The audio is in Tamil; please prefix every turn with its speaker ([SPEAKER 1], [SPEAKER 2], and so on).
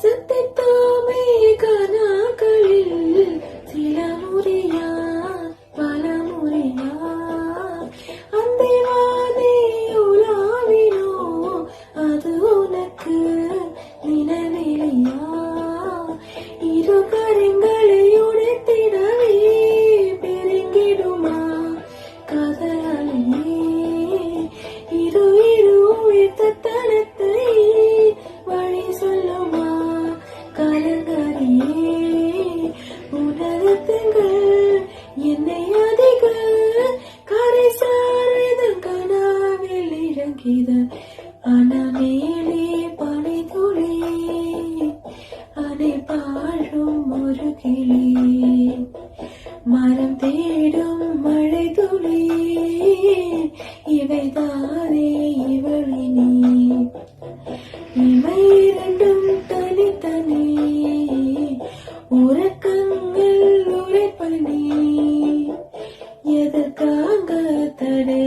[SPEAKER 1] சத்தித்தாமே கனாக்களில் சில முறையா பல முறையா அந்திவாதே உலாவினோ அது உனக்கு நினைவிலையா இரு கரங்களை உடைத்திடவே பெருங்கிடுமா கதலையே இரு இரு உயிர்த்த தனத்தை வழி சொல்லுமா கலங்கரையே உணர்த்துங்கள் என்னை அதிக கரை சாரதன் கனாவில் இறங்கித அனமேலே பனை துளி அனை பாழும் ஒரு கிளி மரம் தேடும் மழை துளி இவைதானே இவளினி இவை இரண்டும் தனித்தனி உறக்கங்கள் உரைப்பனி எதற்காக தடை